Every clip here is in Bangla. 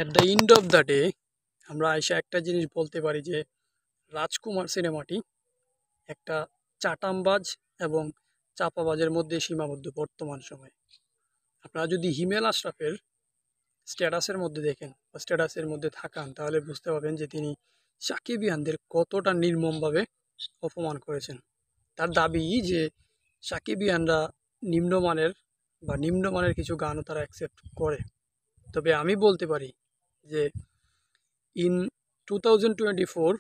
At the end of the day আমরা আইসা একটা জিনিস বলতে পারি যে রাজকুমার সিনেমাটি একটা চাটামবাজ এবং চাপাবাজের মধ্যে সীমাবদ্ধ বর্তমান সময়ে। আপনারা যদি হিমেল আশরাফের স্ট্যাটাসের মধ্যে দেখেন বা স্ট্যাটাসের মধ্যে থাকান তাহলে বুঝতে পারবেন যে তিনি সাকিবিয়ানদের কতটা নির্মমভাবে অপমান করেছেন। তার দাবি যে সাকিবিয়ানরা নিম্নমানের নিম্নমানের কিছু গানও তারা অ্যাকসেপ্ট করে। তবে আমি বলতে পারি যে ইন 2024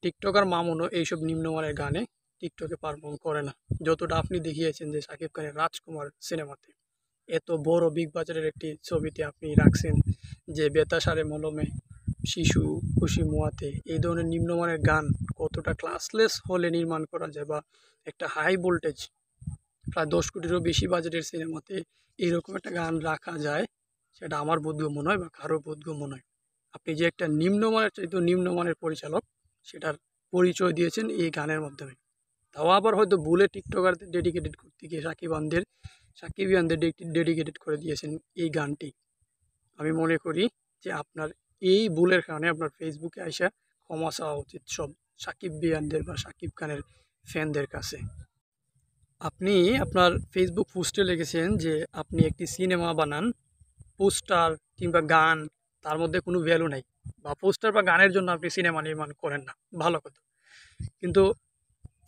টিকটকার মামুনও এইসব নিম্নমানের গানে টিকটকে পারফর্ম করে না, যতটা আপনি দেখিয়েছেন যে সাকিব খানের রাজকুমার সিনেমাতে। এত বড় বিগ বাজারের একটি ছবিতে আপনি রাখছেন যে বেতাসারে মলমে, শিশু খুশি মুয়াতে, এই ধরনের নিম্নমানের গান কতটা ক্লাসলেস হলে নির্মাণ করা যায়, বা একটা হাই ভোল্টেজ প্রায় 10 কোটিরও বেশি বাজেটের সিনেমাতে এইরকম একটা গান রাখা যায়, সেটা আমার বোধগম্য নয় বা কারো বোধগম্য নয়। আপনি যে একটা নিম্নমানের চাইতে নিম্নমানের পরিচালক, সেটার পরিচয় দিয়েছেন এই গানের মাধ্যমে। তাও আবার হয়তো ভুলে টিকটকারদের ডেডিকেটেড করতে গিয়ে সাকিবিয়ানদের ডেডিকেটেড করে দিয়েছেন এই গানটি। আমি মনে করি যে আপনার এই ভুলের কারণে আপনার ফেসবুকে আইসা ক্ষমা চাওয়া উচিত সব সাকিবিয়ানদের বা সাকিব খানের ফ্যানদের কাছে। আপনি আপনার ফেসবুক পোস্টে লিখেছেন যে আপনি একটি সিনেমা বানান, পোস্টার কিংবা গান তার মধ্যে কোনো ভ্যালু নাই, বা পোস্টার বা গানের জন্য আপনি সিনেমা নির্মাণ করেন না, ভালো কথা। কিন্তু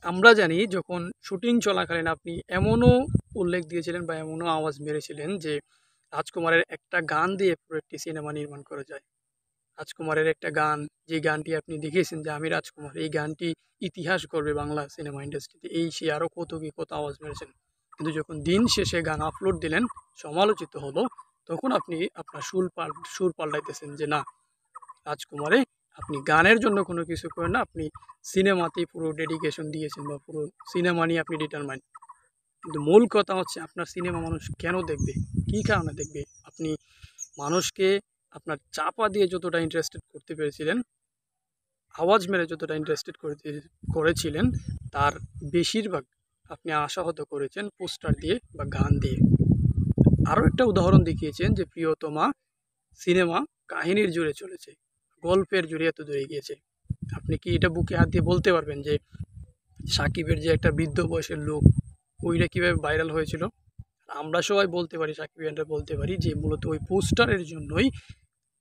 আমরা জানি যখন শুটিং চলাকালীন আপনি এমনও উল্লেখ দিয়েছিলেন বা এমনও আওয়াজ মেরেছিলেন যে রাজকুমারের একটা গান দিয়ে পুরো একটি সিনেমা নির্মাণ করা যায়। রাজকুমারের একটা গান, যে গানটি আপনি দেখিয়েছেন যে আমি রাজকুমার, এই গানটি ইতিহাস করবে বাংলা সিনেমা ইন্ডাস্ট্রিতে, এই সে আরও কত কি কত আওয়াজ মেরেছেন। কিন্তু যখন দিন শেষে গান আপলোড দিলেন, সমালোচিত হলো, তখন আপনি আপনার সুর পাল্টাইতেছেন যে না, রাজকুমারে আপনি গানের জন্য কোনো কিছু করেন না, আপনি সিনেমাতেই পুরো ডেডিকেশন দিয়েছেন বা পুরো সিনেমা নিয়ে আপনি ডিটারমাইন। কিন্তু মূল কথা হচ্ছে আপনার সিনেমা মানুষ কেন দেখবে, কী কারণে দেখবে? আপনি মানুষকে আপনার চাপা দিয়ে যতটা ইন্টারেস্টেড করতে পেরেছিলেন, আওয়াজ মেরে যতটা ইন্টারেস্টেড করেছিলেন, তার বেশিরভাগ আপনি আশাহত করেছেন পোস্টার দিয়ে বা গান দিয়ে। আরও একটা উদাহরণ দেখিয়েছেন যে প্রিয়তমা সিনেমা কাহিনীর জুড়ে চলেছে, গল্পের জুড়ে এত দূরে গিয়েছে। আপনি কি এটা বুকে হাত দিয়ে বলতে পারবেন যে সাকিবের যে একটা বৃদ্ধ বয়সের লোক, ওইটা কীভাবে ভাইরাল হয়েছিল? আমরা সবাই বলতে পারি, সাকিবিয়ানরা বলতে পারি যে মূলত ওই পোস্টারের জন্যই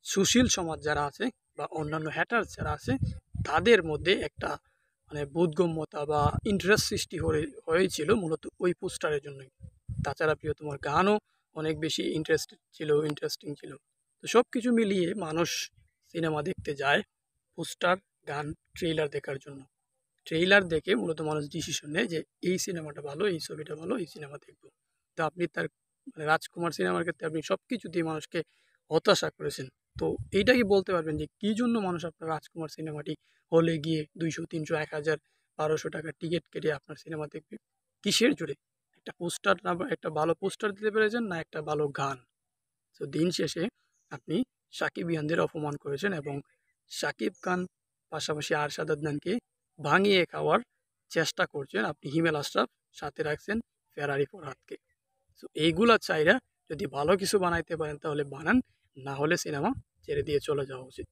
সুশীল সমাজ যারা আছে বা অন্যান্য হ্যাটার্স যারা আছে, তাদের মধ্যে একটা বোধগম্যতা বা ইন্টারেস্ট সৃষ্টি হয়েছিল মূলত ওই পোস্টারের জন্যই। তাছাড়া প্রিয়তমার গানও অনেক বেশি ইন্টারেস্টিং ছিল। তো সব কিছু মিলিয়ে মানুষ সিনেমা দেখতে যায় পোস্টার, গান, ট্রেইলার দেখার জন্য। ট্রেইলার দেখে মূলত মানুষ ডিসিশন নেয় যে এই সিনেমাটা ভালো, এই ছবিটা ভালো, এই সিনেমা দেখব। তো আপনি তার রাজকুমার সিনেমার ক্ষেত্রে আপনি সব কিছু দিয়ে মানুষকে হতাশা করেছেন। তো এইটা কি বলতে পারবেন যে কী জন্য মানুষ আপনার রাজকুমার সিনেমাটি হলে গিয়ে 200, 300, 1000, 1200 টাকার টিকিট কেটে আপনার সিনেমা দেখবে? কিসের জোরে? একটা পোস্টার, না একটা ভালো পোস্টার দিতে পেরেছেন, না একটা ভালো গান? তো দিন শেষে আপনি সাকিবিয়ানদের অপমান করেছেন এবং সাকিব খান পাশাপাশি আরশাদ আদনানকে ভাঙিয়ে খাওয়ার চেষ্টা করছেন। আপনি হিমেল আশরাফ, সাথে রাখছেন ফেরারি ফরহাদকে। তো এইগুলা চাইরা যদি ভালো কিছু বানাইতে পারেন তাহলে বানান, না হলে সিনেমা ছেড়ে দিয়ে চলে যাওয়া উচিত।